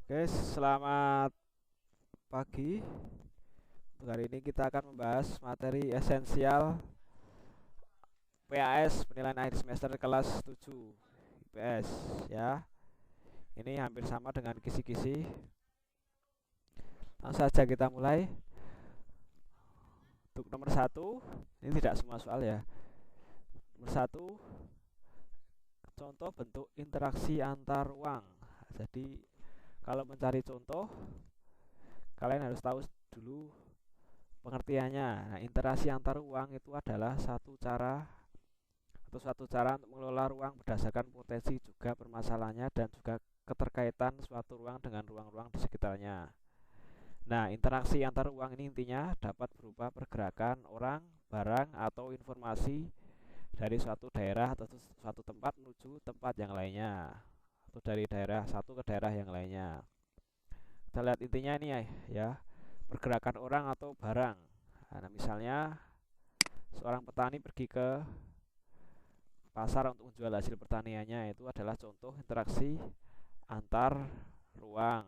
Oke, selamat pagi. Untuk hari ini kita akan membahas materi esensial PAS penilaian akhir semester kelas 7 IPS ya. Ini hampir sama dengan kisi-kisi. Langsung saja kita mulai. Untuk nomor 1, ini tidak semua soal ya. Nomor 1, contoh bentuk interaksi antar ruang. Jadi kalau mencari contoh, kalian harus tahu dulu pengertiannya. Nah, interaksi antar ruang itu adalah suatu cara untuk mengelola ruang berdasarkan potensi juga permasalahannya dan juga keterkaitan suatu ruang dengan ruang-ruang di sekitarnya. Nah, interaksi antar ruang ini intinya dapat berupa pergerakan orang, barang, atau informasi dari suatu daerah atau suatu tempat menuju tempat yang lainnya, atau dari daerah satu ke daerah yang lainnya. Kita lihat intinya ini ya, pergerakan orang atau barang. Nah, misalnya seorang petani pergi ke pasar untuk menjual hasil pertaniannya, itu adalah contoh interaksi antar ruang.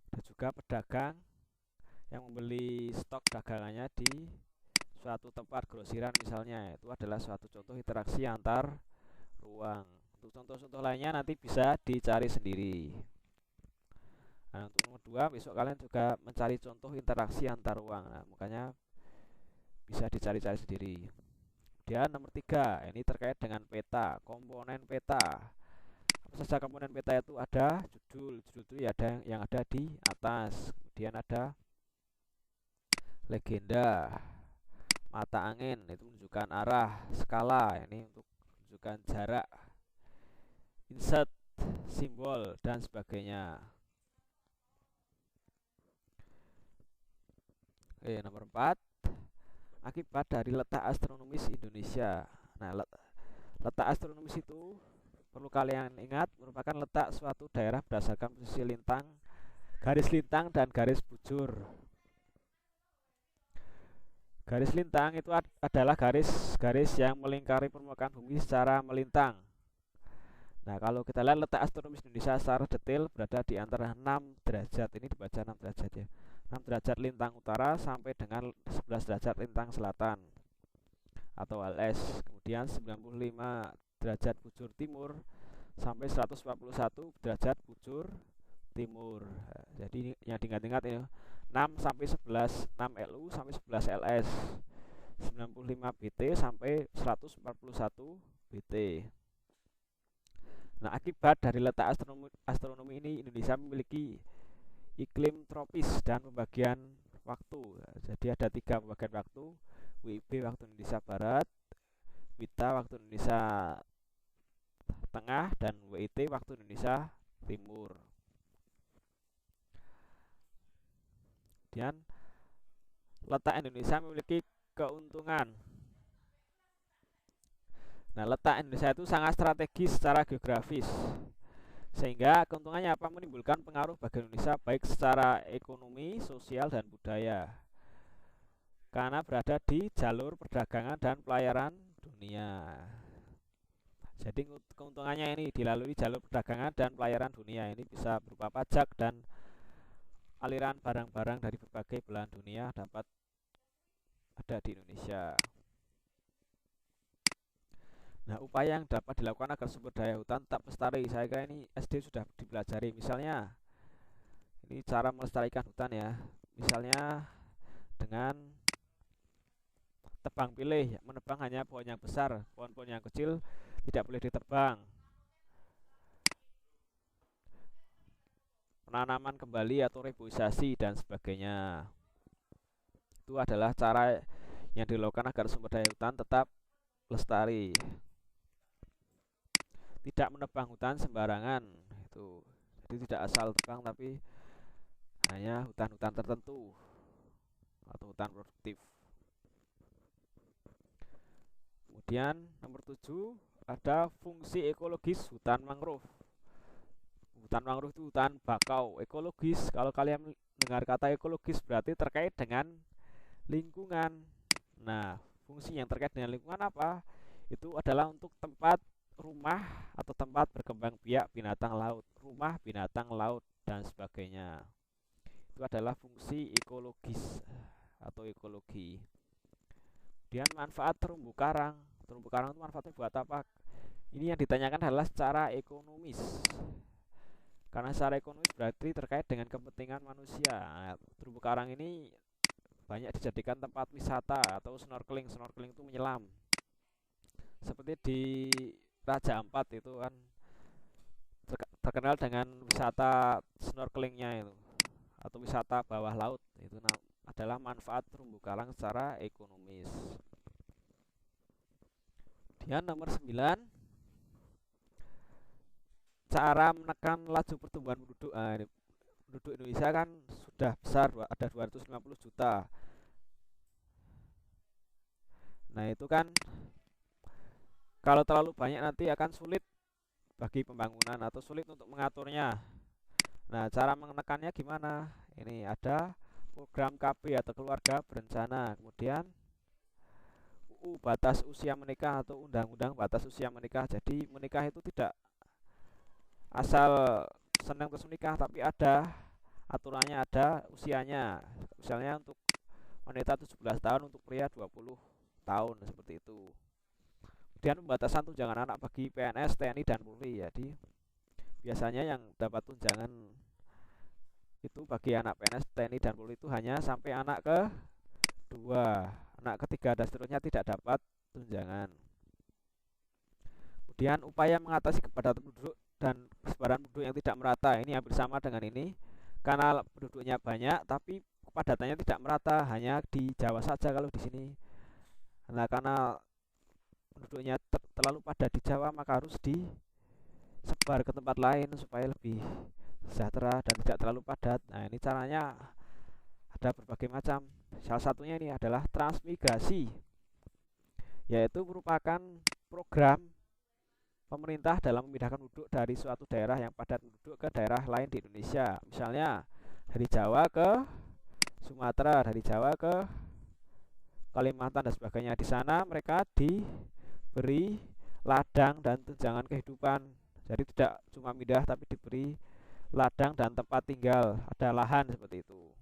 Ada juga pedagang yang membeli stok dagangannya di suatu tempat grosiran misalnya, itu adalah suatu contoh interaksi antar ruang. Untuk contoh-contoh lainnya nanti bisa dicari sendiri. Nah, untuk nomor 2, besok kalian juga mencari contoh interaksi antar ruang. Nah, makanya bisa dicari-cari sendiri. Kemudian nomor 3, ini terkait dengan peta, komponen peta. Apa saja komponen peta itu? Ada judul itu ya, ada yang ada di atas. Kemudian ada legenda, mata angin itu menunjukkan arah, skala ini untuk menunjukkan jarak, insert, simbol dan sebagainya. Oke, nomor 4, akibat dari letak astronomis Indonesia. Nah, letak astronomis itu perlu kalian ingat merupakan letak suatu daerah berdasarkan posisi lintang, garis lintang dan garis bujur. Garis lintang itu adalah garis-garis yang melingkari permukaan bumi secara melintang. Nah, kalau kita lihat letak astronomis Indonesia secara detail berada di antara 6 derajat. Ini dibaca 6 derajat ya. 6 derajat lintang utara sampai dengan 11 derajat lintang selatan atau LS. Kemudian 95 derajat bujur timur sampai 141 derajat bujur timur. Jadi yang diingat-ingat ini 6 sampai 11, 6 LU sampai 11 LS, 95 BT sampai 141 BT. Nah, akibat dari letak astronomi ini, Indonesia memiliki iklim tropis dan pembagian waktu. Jadi ada 3 pembagian waktu: WIB waktu Indonesia Barat, WITA waktu Indonesia Tengah, dan WIT waktu Indonesia Timur. Kemudian letak Indonesia memiliki keuntungan. Nah, letak Indonesia itu sangat strategis secara geografis, sehingga keuntungannya apa? Menimbulkan pengaruh bagi Indonesia baik secara ekonomi, sosial, dan budaya, karena berada di jalur perdagangan dan pelayaran dunia. Jadi keuntungannya ini dilalui jalur perdagangan dan pelayaran dunia. Ini bisa berupa pajak dan aliran barang-barang dari berbagai belahan dunia dapat ada di Indonesia. Nah, upaya yang dapat dilakukan agar sumber daya hutan tetap lestari, saya kira ini SD sudah dipelajari. Misalnya, ini cara melestarikan hutan ya. Misalnya dengan tebang pilih, menebang hanya pohon yang besar, pohon-pohon yang kecil tidak boleh ditebang. Penanaman kembali atau reboisasi dan sebagainya. Itu adalah cara yang dilakukan agar sumber daya hutan tetap lestari. Tidak menebang hutan sembarangan itu. Jadi tidak asal tebang, tapi hanya hutan-hutan tertentu atau hutan produktif. Kemudian nomor 7, ada fungsi ekologis hutan mangrove. Hutan mangrove itu hutan bakau ekologis. Kalau kalian mendengar kata ekologis berarti terkait dengan lingkungan. Nah, fungsi yang terkait dengan lingkungan apa? Itu adalah untuk tempat rumah atau tempat berkembang biak binatang laut, rumah binatang laut dan sebagainya. Itu adalah fungsi ekologis atau ekologi. Kemudian manfaat terumbu karang. Terumbu karang itu manfaatnya buat apa? Ini yang ditanyakan adalah secara ekonomis. Karena secara ekonomis berarti terkait dengan kepentingan manusia. Nah, terumbu karang ini banyak dijadikan tempat wisata atau snorkeling. Snorkeling itu menyelam. Seperti di Raja Ampat itu kan terkenal dengan wisata snorkelingnya itu atau wisata bawah laut. Itu adalah manfaat terumbu karang secara ekonomis. Kemudian nomor 9, cara menekan laju pertumbuhan penduduk. Nah, penduduk Indonesia kan sudah besar, ada 250 juta. Nah, itu kan kalau terlalu banyak nanti akan sulit bagi pembangunan atau sulit untuk mengaturnya. Nah, cara menekannya gimana? Ini ada program KB atau keluarga berencana. Kemudian UU batas usia menikah atau undang-undang batas usia menikah. Jadi menikah itu tidak asal senang terus menikah, tapi ada aturannya, ada usianya. Misalnya untuk wanita 17 tahun, untuk pria 20 tahun, seperti itu. Kemudian pembatasan tunjangan anak bagi PNS, TNI, dan Polri. Jadi biasanya yang dapat tunjangan itu bagi anak PNS, TNI, dan Polri itu hanya sampai anak kedua, anak ketiga dan seterusnya tidak dapat tunjangan. Kemudian upaya mengatasi kepadatan penduduk dan persebaran penduduk yang tidak merata. Ini hampir sama dengan ini, karena penduduknya banyak tapi kepadatannya tidak merata, hanya di Jawa saja kalau di sini. Nah, karena penduduknya terlalu padat di Jawa, maka harus disebar ke tempat lain supaya lebih sejahtera dan tidak terlalu padat. Nah, ini caranya ada berbagai macam. Salah satunya ini adalah transmigrasi, yaitu merupakan program pemerintah dalam memindahkan penduduk dari suatu daerah yang padat penduduk ke daerah lain di Indonesia. Misalnya dari Jawa ke Sumatera, dari Jawa ke Kalimantan dan sebagainya. Di sana mereka diberi ladang dan tunjangan kehidupan. Jadi tidak cuma pindah tapi diberi ladang dan tempat tinggal, ada lahan seperti itu.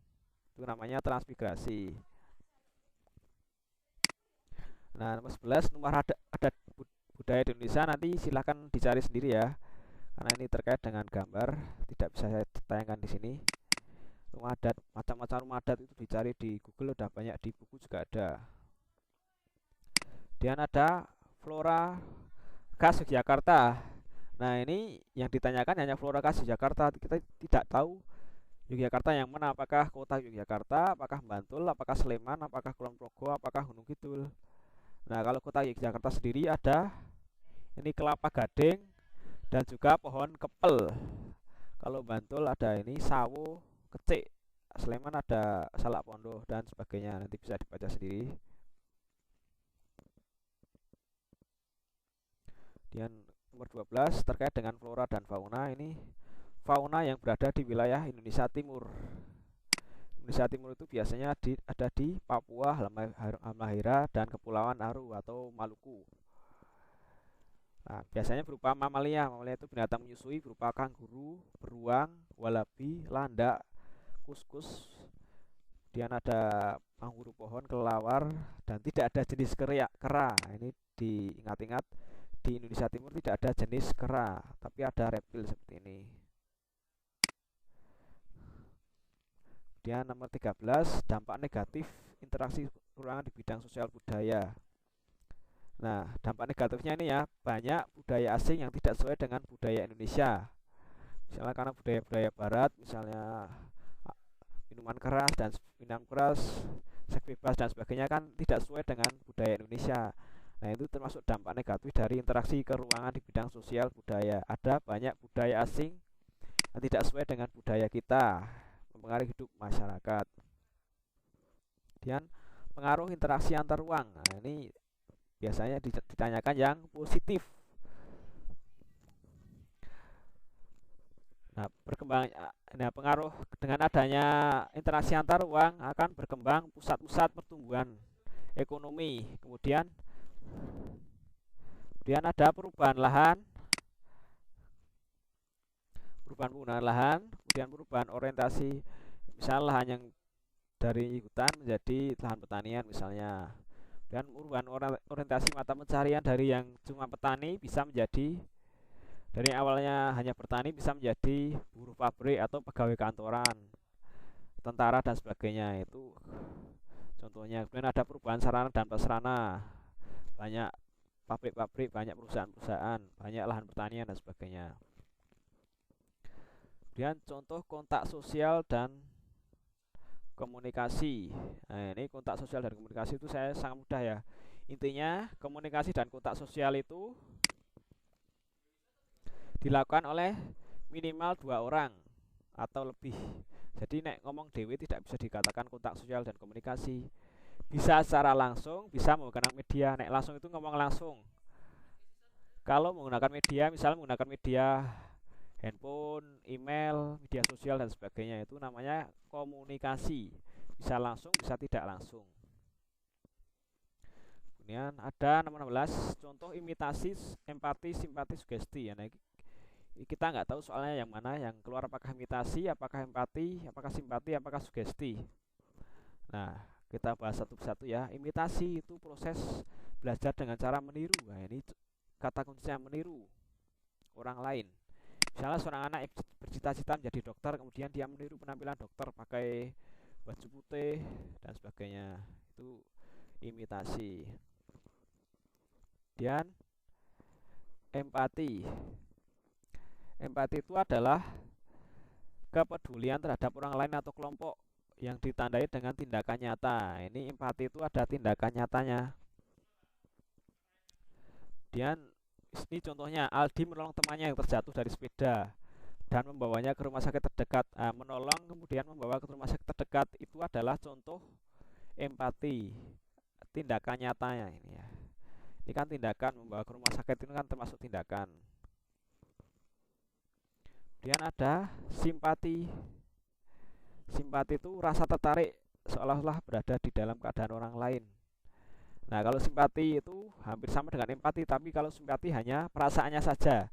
Itu namanya transmigrasi. Nah, nomor 11, nomor adat budaya di Indonesia, nanti silahkan dicari sendiri ya, karena ini terkait dengan gambar, tidak bisa saya tayangkan di sini. Rumah adat, macam-macam rumah adat itu dicari di Google, udah banyak, di buku juga ada. Kemudian ada flora khas Yogyakarta. Nah, ini yang ditanyakan hanya flora khas Yogyakarta. Kita tidak tahu Yogyakarta yang mana, apakah kota Yogyakarta, apakah Bantul, apakah Sleman, apakah Kulon Progo, apakah Gunung Kidul. Nah, kalau kota Yogyakarta sendiri ada ini kelapa gading dan juga pohon kepel. Kalau Bantul ada ini sawo, kecik. Sleman ada salak pondo dan sebagainya. Nanti bisa dibaca sendiri. Kemudian nomor 12 terkait dengan flora dan fauna. Ini fauna yang berada di wilayah Indonesia Timur. Indonesia Timur itu biasanya ada di Papua, Halmahera, dan Kepulauan Aru atau Maluku. Nah, biasanya berupa mamalia. Mamalia itu binatang menyusui berupa kanguru, beruang, walabi, landak, kuskus. Kemudian ada kanguru pohon, kelelawar, dan tidak ada jenis kera. Ini diingat-ingat, di Indonesia Timur tidak ada jenis kera, tapi ada reptil seperti ini. Kemudian nomor 13, dampak negatif interaksi ruangan di bidang sosial budaya. Nah, dampak negatifnya ini ya, banyak budaya asing yang tidak sesuai dengan budaya Indonesia. Misalnya karena budaya-budaya barat, misalnya minuman keras dan minum keras, seks bebas dan sebagainya kan tidak sesuai dengan budaya Indonesia. Nah, itu termasuk dampak negatif dari interaksi ke ruangan di bidang sosial budaya. Ada banyak budaya asing yang tidak sesuai dengan budaya kita, mempengaruhi hidup masyarakat. Kemudian pengaruh interaksi antar ruang. Nah, ini biasanya ditanyakan yang positif. Nah, pengaruh dengan adanya interaksi antar ruang akan berkembang pusat-pusat pertumbuhan ekonomi. Kemudian Kemudian ada perubahan lahan, perubahan penggunaan lahan, kemudian perubahan orientasi, misalnya lahan yang dari hutan menjadi lahan pertanian misalnya. Dan perubahan orientasi mata pencarian dari yang cuma petani bisa menjadi, dari awalnya hanya bertani bisa menjadi buruh pabrik atau pegawai kantoran, tentara dan sebagainya. Itu contohnya. Kemudian ada perubahan sarana dan prasarana, banyak pabrik-pabrik, banyak perusahaan-perusahaan, banyak lahan pertanian dan sebagainya. Kemudian contoh kontak sosial dan komunikasi. Nah, ini kontak sosial dan komunikasi itu saya sangat mudah ya. Intinya komunikasi dan kontak sosial itu dilakukan oleh minimal 2 orang atau lebih. Jadi nek ngomong dewe tidak bisa dikatakan kontak sosial dan komunikasi. Bisa secara langsung, bisa menggunakan media. Nek langsung itu ngomong langsung. Kalau menggunakan media, misalnya menggunakan media handphone, email, media sosial dan sebagainya, itu namanya komunikasi. Bisa langsung, bisa tidak langsung. Kemudian ada nomor 16, contoh imitasi, empati, simpati, sugesti. Nah, kita nggak tahu soalnya yang mana yang keluar, apakah imitasi, apakah empati, apakah simpati, apakah sugesti. Nah, kita bahas satu persatu ya. Imitasi itu proses belajar dengan cara meniru. Nah, ini kata kuncinya, meniru orang lain. Misalnya seorang anak bercita-cita menjadi dokter, kemudian dia meniru penampilan dokter pakai baju putih dan sebagainya. Itu imitasi. Kemudian empati. Empati itu adalah kepedulian terhadap orang lain atau kelompok yang ditandai dengan tindakan nyata. Ini empati itu ada tindakan nyatanya. Kemudian ini contohnya, Aldi menolong temannya yang terjatuh dari sepeda dan membawanya ke rumah sakit terdekat. Menolong kemudian membawa ke rumah sakit terdekat itu adalah contoh empati, tindakan nyatanya ini ya. Ini kan tindakan, membawa ke rumah sakit itu kan termasuk tindakan. Kemudian ada simpati. Simpati itu rasa tertarik, seolah-olah berada di dalam keadaan orang lain. Nah, kalau simpati itu hampir sama dengan empati, tapi kalau simpati hanya perasaannya saja.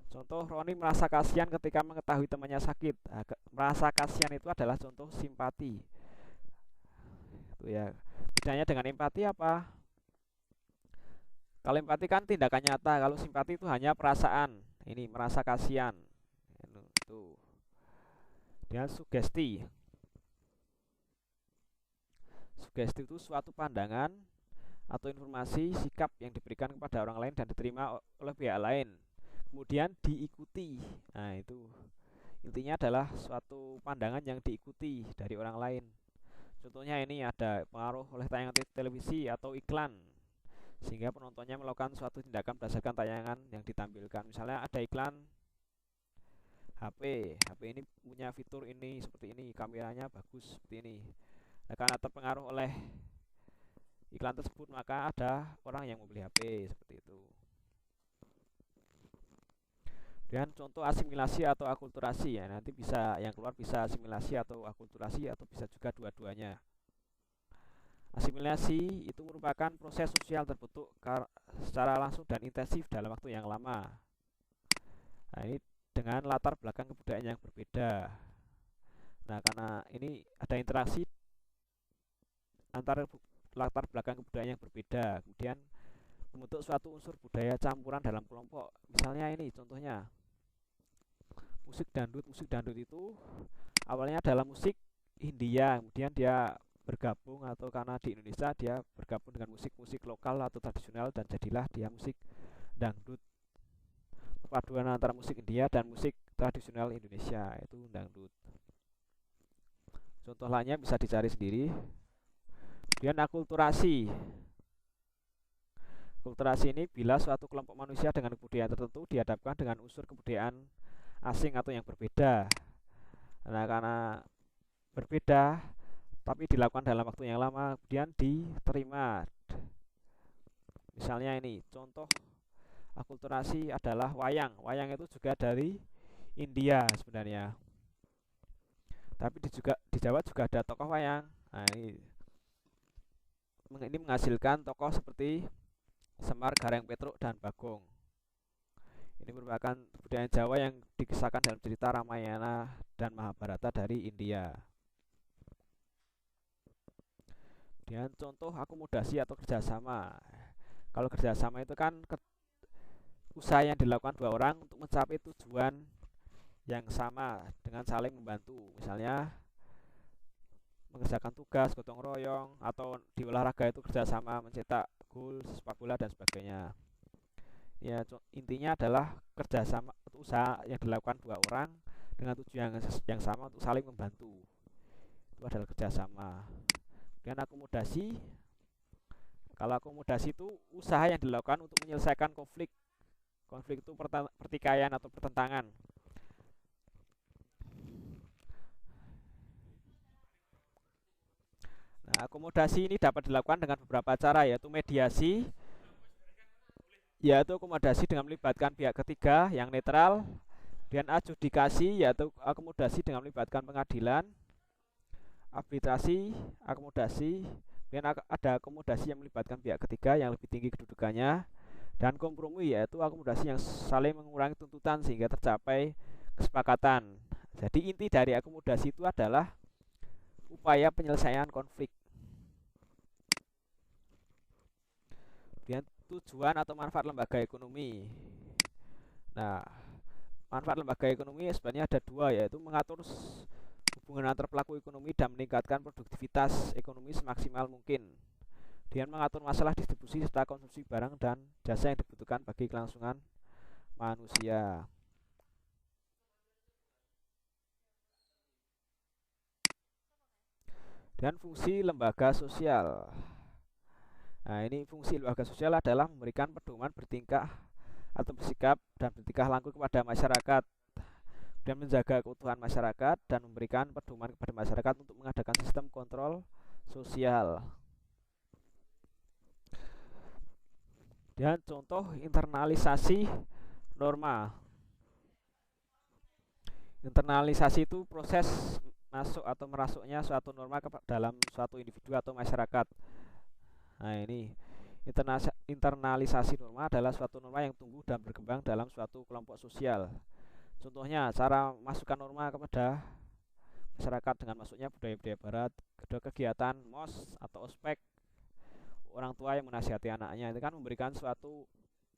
Contoh, Roni merasa kasihan ketika mengetahui temannya sakit. Nah, merasa kasihan itu adalah contoh simpati. Itu ya. Bedanya dengan empati apa? Kalau empati kan tindakan nyata, kalau simpati itu hanya perasaan. Ini merasa kasihan. Itu. Dan sugesti. Sugesti itu suatu pandangan atau informasi, sikap yang diberikan kepada orang lain dan diterima oleh pihak lain, kemudian diikuti. Nah, itu intinya adalah suatu pandangan yang diikuti dari orang lain. Contohnya ini ada pengaruh oleh tayangan televisi atau iklan, sehingga penontonnya melakukan suatu tindakan berdasarkan tayangan yang ditampilkan. Misalnya ada iklan HP ini punya fitur ini, seperti ini, kameranya bagus, seperti ini. Nah, karena terpengaruh oleh iklan tersebut, maka ada orang yang membeli HP, seperti itu. Dan contoh asimilasi atau akulturasi ya, nanti bisa yang keluar bisa asimilasi atau akulturasi atau bisa juga dua-duanya. Asimilasi itu merupakan proses sosial terbentuk secara langsung dan intensif dalam waktu yang lama. Nah, ini dengan latar belakang kebudayaan yang berbeda. Nah, karena ini ada interaksi antara latar belakang kebudayaan yang berbeda, kemudian membentuk suatu unsur budaya campuran dalam kelompok. Misalnya ini contohnya musik dangdut. Musik dangdut itu awalnya adalah musik India, kemudian dia bergabung, atau karena di Indonesia dia bergabung dengan musik-musik lokal atau tradisional dan jadilah dia musik dangdut. Perpaduan antara musik India dan musik tradisional Indonesia itu dangdut. Contoh lainnya bisa dicari sendiri. Kemudian akulturasi. Akulturasi ini bila suatu kelompok manusia dengan kebudayaan tertentu dihadapkan dengan unsur kebudayaan asing atau yang berbeda. Nah, karena berbeda tapi dilakukan dalam waktu yang lama, kemudian diterima. Misalnya ini contoh akulturasi adalah wayang. Wayang itu juga dari India sebenarnya. Tapi di Jawa juga ada tokoh wayang. Nah, ini menghasilkan tokoh seperti Semar, Gareng Petruk, dan Bagong. Ini merupakan kebudayaan Jawa yang dikisahkan dalam cerita Ramayana dan Mahabharata dari India. Dan contoh akomodasi atau kerjasama. Kalau kerjasama itu kan usaha yang dilakukan dua orang untuk mencapai tujuan yang sama dengan saling membantu. Misalnya mengerjakan tugas, gotong royong, atau di olahraga itu kerjasama mencetak gol, sepak bola, dan sebagainya. Ya, intinya adalah kerjasama usaha yang dilakukan dua orang dengan tujuan yang sama untuk saling membantu. Itu adalah kerjasama. Dan akomodasi, kalau akomodasi itu usaha yang dilakukan untuk menyelesaikan konflik. Konflik itu pertikaian atau pertentangan. Nah, akomodasi ini dapat dilakukan dengan beberapa cara, yaitu mediasi, yaitu akomodasi dengan melibatkan pihak ketiga yang netral, dan adjudikasi, yaitu akomodasi dengan melibatkan pengadilan, arbitrasi, akomodasi, dan ada akomodasi yang melibatkan pihak ketiga yang lebih tinggi kedudukannya, dan kompromi, yaitu akomodasi yang saling mengurangi tuntutan sehingga tercapai kesepakatan. Jadi inti dari akomodasi itu adalah upaya penyelesaian konflik. Kemudian tujuan atau manfaat lembaga ekonomi. Nah, manfaat lembaga ekonomi sebenarnya ada dua, yaitu mengatur hubungan antar pelaku ekonomi dan meningkatkan produktivitas ekonomi semaksimal mungkin. Dengan mengatur masalah distribusi serta konsumsi barang dan jasa yang dibutuhkan bagi kelangsungan manusia. Dan fungsi lembaga sosial. Nah, ini fungsi lembaga sosial adalah memberikan pedoman bertingkah atau bersikap dan bertingkah laku kepada masyarakat, dan menjaga keutuhan masyarakat dan memberikan pedoman kepada masyarakat untuk mengadakan sistem kontrol sosial. Dan contoh internalisasi norma. Internalisasi itu proses masuk atau merasuknya suatu norma ke dalam suatu individu atau masyarakat. Nah, ini internalisasi norma adalah suatu norma yang tumbuh dan berkembang dalam suatu kelompok sosial. Contohnya, cara masukkan norma kepada masyarakat dengan masuknya budaya-budaya barat, kedua kegiatan MOS atau ospek, orang tua yang menasihati anaknya, itu kan memberikan suatu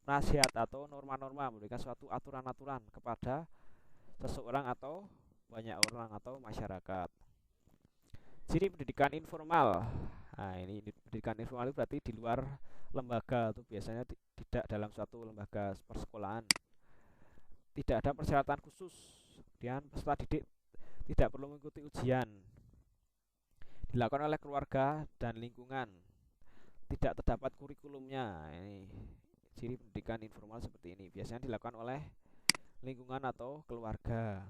nasihat atau norma-norma, memberikan suatu aturan-aturan kepada seseorang atau banyak orang atau masyarakat. Ciri pendidikan informal. Nah, ini pendidikan informal itu berarti di luar lembaga, itu biasanya tidak dalam suatu lembaga persekolahan. Tidak ada persyaratan khusus, kemudian peserta didik tidak perlu mengikuti ujian, dilakukan oleh keluarga dan lingkungan, tidak terdapat kurikulumnya. Ini ciri pendidikan informal seperti ini, biasanya dilakukan oleh lingkungan atau keluarga.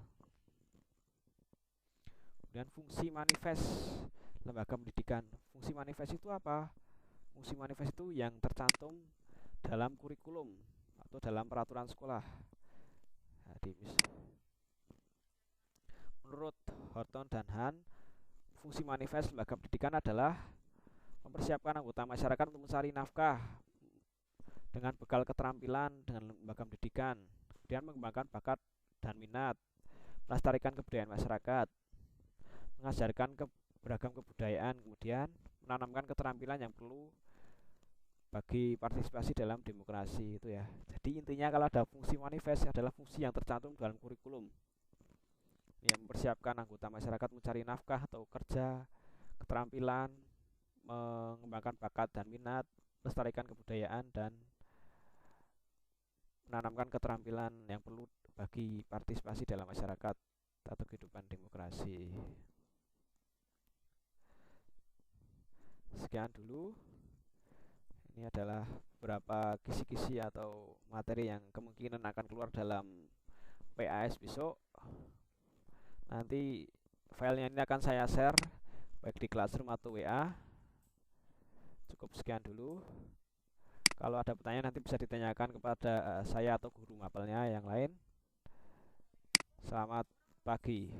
Kemudian fungsi manifest lembaga pendidikan. Fungsi manifest itu apa? Fungsi manifest itu yang tercantum dalam kurikulum atau dalam peraturan sekolah. Menurut Horton dan Han, fungsi manifest lembaga pendidikan adalah mempersiapkan anggota masyarakat untuk mencari nafkah dengan bekal keterampilan dengan lembaga pendidikan, kemudian mengembangkan bakat dan minat, melestarikan kebudayaan masyarakat, mengajarkan beragam kebudayaan, kemudian menanamkan keterampilan yang perlu bagi partisipasi dalam demokrasi itu ya. Jadi intinya kalau ada fungsi manifest adalah fungsi yang tercantum dalam kurikulum yang mempersiapkan anggota masyarakat mencari nafkah atau kerja, keterampilan, mengembangkan bakat dan minat, melestarikan kebudayaan, dan menanamkan keterampilan yang perlu bagi partisipasi dalam masyarakat atau kehidupan demokrasi. Sekian dulu. Ini adalah beberapa kisi-kisi atau materi yang kemungkinan akan keluar dalam PAS besok. Nanti filenya ini akan saya share baik di Classroom atau WA. Cukup sekian dulu. Kalau ada pertanyaan nanti bisa ditanyakan kepada saya atau guru mapelnya yang lain. Selamat pagi.